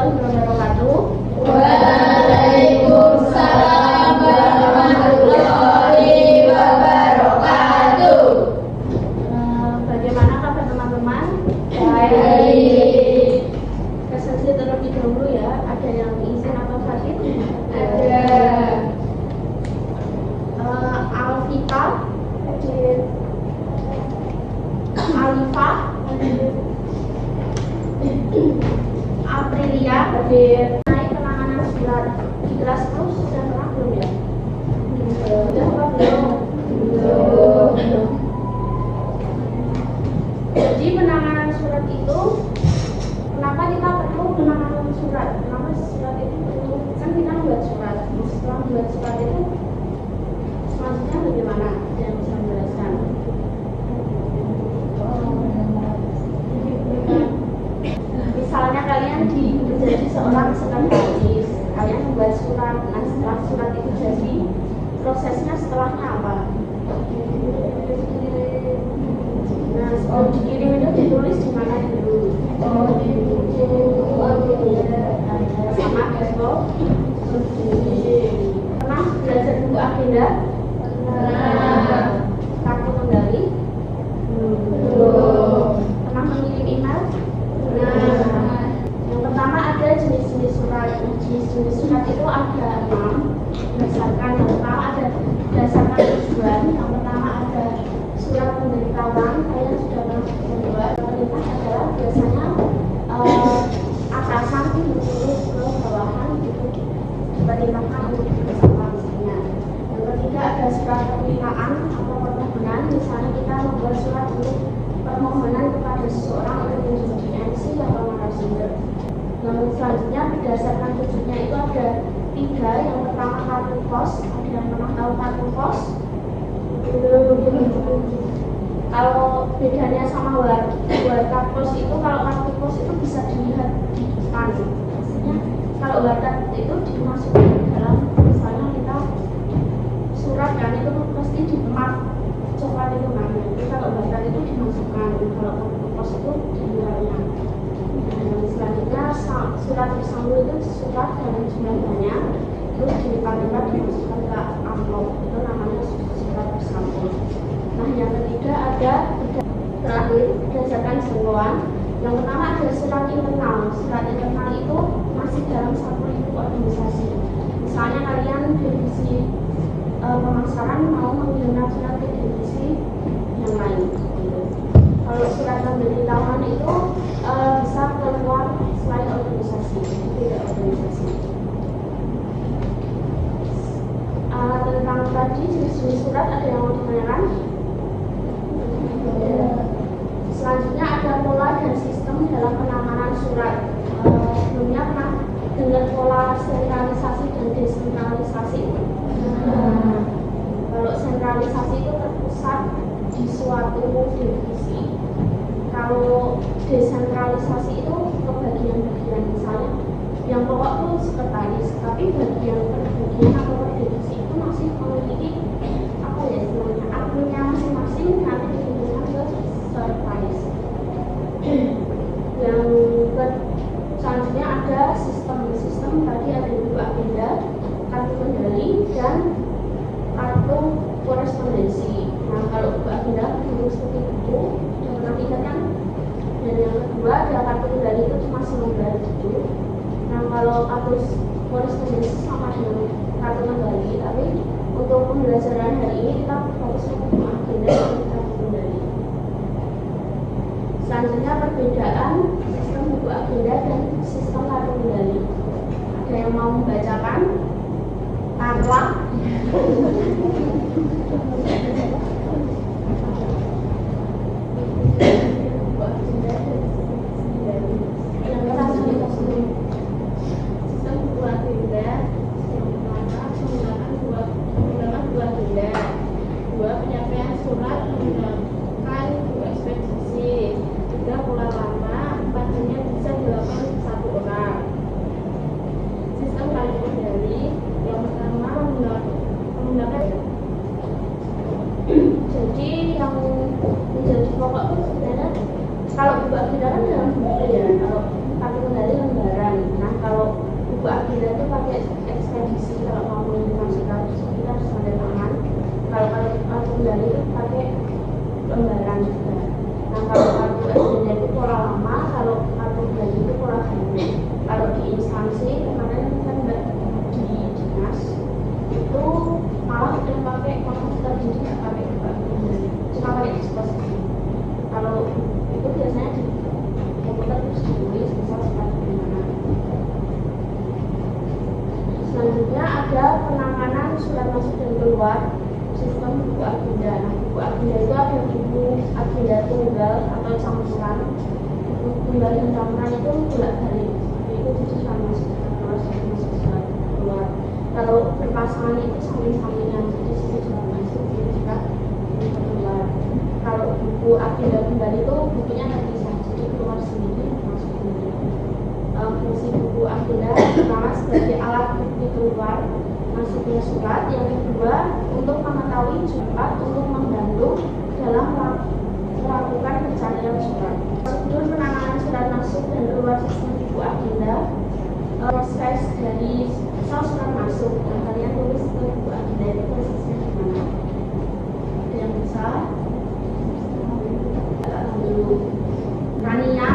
warahmatullahi wabarakatuh. Waalaikumsalam warahmatullahi wabarakatuh. Bagaimana kabar teman-teman? Baik. Presentasi terlebih dahulu ya. Ada yang izin atau sakit? Ada. Alvita, Alifa, Aprilia, naik penanganan surat di kelas 10 sudah pernah belum ya? Sudah apa belum? Belum. Jadi penanganan surat itu, kenapa kita perlu penanganan surat? Kenapa surat itu perlu? Kan kita membuat surat. Setelah membuat surat itu, selanjutnya bagaimana? Yang bisa menjelaskan? Misalnya kalian menjadi seorang sekretaris, kalian membuat surat. Nah setelah surat itu jadi, prosesnya setelahnya apa? Nah sebelum dikirim itu ditulis di mana dulu? Sama besok. Pernah belajar buku agenda? Kartu kendali? Pernah mengirim email? Yang pertama ada jenis-jenis surat. Jenis-jenis surat itu ada 6. Berdasarkan yang pertama ada berdasarkan tujuan. Yang pertama ada surat pemberitahuan. Kalian sudah pernah membuat. Perintah adalah biasanya atasan menyuruh ke bawahan untuk diperintahkan untuk bersama misalnya. Yang ketiga ada surat permintaan atau permohonan. Misalnya kita membuat surat untuk permohonan kepada seseorang untuk menjadi MC atau narasumber. Namun selanjutnya berdasarkan tujuannya itu ada 3. Yang pertama kartu pos. Ada yang pernah tahu kartu pos? Kalau bedanya sama warta pos itu, kalau kartu pos itu bisa dilihat di depan. Maksudnya kalau warta itu dimasukkan ke dalam, misalnya kita surat kan itu pasti di tempat coklat itu kan. Jadi kalau warta itu dimasukkan, kalau kartu pos itu di luarnya. Dan selanjutnya surat bersambung itu surat dengan jumlah banyak, terus dilipat-lipat dimasukkan ke amplop, itu namanya surat bersambung. Nah yang ketiga ada terakhir berdasarkan jangkauan. Yang pertama ada surat internal. Surat internal itu masih dalam satu lingkup organisasi. Misalnya kalian divisi pemasaran mau mengirimkan surat ke divisi yang lain. Kalau surat pemberitahuan itu bisa keluar selain organisasi, tidak organisasi. Tentang tadi jenis surat ada yang mau ditanyakan? Selanjutnya ada pola dan sistem dalam penanganan surat. Sebelumnya pernah dengar pola sentralisasi dan desentralisasi? Kalau sentralisasi itu terpusat di suatu divisi. Kalau desentralisasi itu ke bagian-bagian, misalnya yang pokok itu sekretaris, tapi bagian per bagian atau per divisi itu masih memiliki apa ya istilahnya adminnya masing-masing, nanti dihubungkan ke sekretaris. Yang selanjutnya ada sistem tadi ada buku agenda, kartu kendali, dan kartu korespondensi. Nah kalau buku agenda bentuk seperti buku sudah pernah lihat kan. Dan yang kedua ada kartu kendali itu cuma selembar gitu. Nah kalau kartu korespondensi sama dengan kartu kendali, tapi untuk pembelajaran hari ini kita fokus ke buku agenda dan kartu kendali. Selanjutnya perbedaan sistem buku agenda dan sistem kartu kendali. Ada yang mau membacakan? Carla. Yang pertama menggunakan ada penanganan surat masuk dan keluar sistem buku agenda. Nah, buku agenda itu ada buku agenda tunggal atau campuran. Buku tunggal dan campuran itu bolak-balik, itu surat masuk dan keluar, surat keluar. Kalau berpasangan itu samping-sampingan, jadi sisi surat masuk, sisi surat keluar. Kalau buku agenda tunggal itu bukunya terpisah, jadi keluar sendiri, masuk sendiri. Fungsi buku agenda pertama sebagai alat bukti keluar masuknya surat, yang kedua untuk mengetahui cepat untuk membantu dalam melakukan pencarian surat. Prosedur penanganan surat masuk dan keluar sistem buku agenda, proses dari surat masuk yang kalian tulis ke buku agenda itu prosesnya gimana? Ada yang bisa? Dulu Rania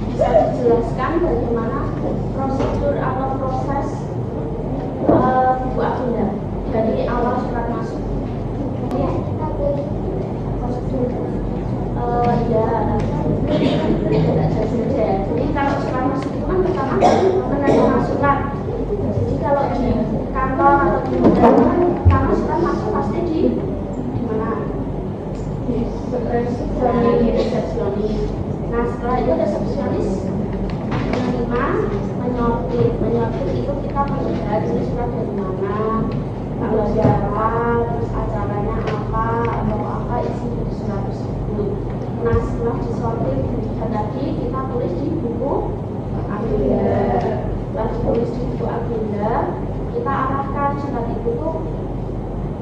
bisa dijelaskan bagaimana prosedur atau proses buku agenda dari awal surat masuk? Ya, kita prosedur jadi kalau surat masuk itu kan pertama menerima surat. Jadi kalau di kantor atau di hotel kan pertama surat masuk pasti di mana? Di resepsionis. Nah, setelah itu resepsionis menerima, menyortir itu kita melihat ini surat dari mana, tanggal berapa, terus acaranya apa atau apa isi dari surat tersebut. Nah, setelah disortir dan tadi kita tulis di buku agenda. Setelah ditulis di buku agenda, kita arahkan surat itu tuh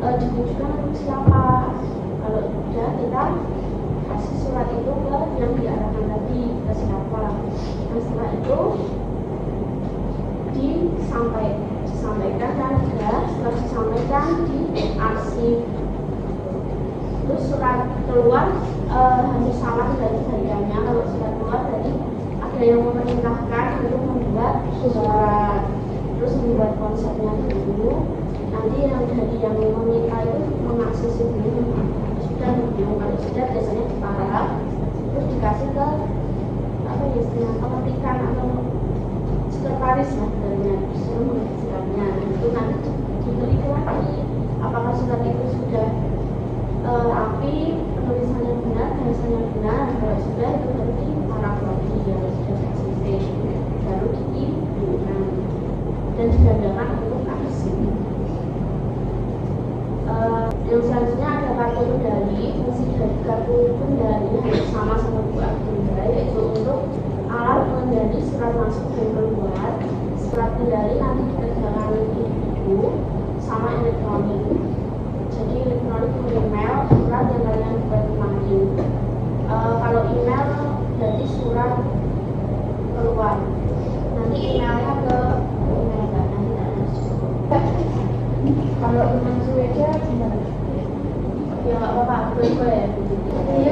ditujukan untuk siapa. Kalau sudah kita kasih surat itu ke yang diarahkan tadi ke siapa. Nah, setelah itu disampaikan dan setelah disampaikan di arsip. Terus surat keluar harus salah dari bagiannya. Kalau surat keluar tadi ada yang memerintahkan untuk membuat surat, terus membuat konsepnya dulu. Nanti yang dari yang meminta itu mengakses dulu. Kalau sudah biasanya diparah, terus dikasih ke apa ya istilahnya pemetikan atau sekretaris lah sebenarnya, disuruh mengerjakannya. Itu nanti diteliti lagi apakah surat itu sudah rapi, penulisannya benar, bahasanya benar. Kalau sudah itu berarti paraf lagi yang sudah existing, baru dikirimkan dan digandakan untuk arsip. Yang selanjutnya ada kartu kendali. Fungsi dari kartu kendali yang sama buku agenda, yaitu untuk alat mengendali surat masuk dan keluar. Surat kendali nanti dikerjakan di buku sama elektronik. Jadi elektronik email surat yang kalian buat kemarin. Kalau email berarti surat keluar. Nanti emailnya ke email nanti ada. Kalau teman aja gimana? Ya nggak apa-apa, gue ya.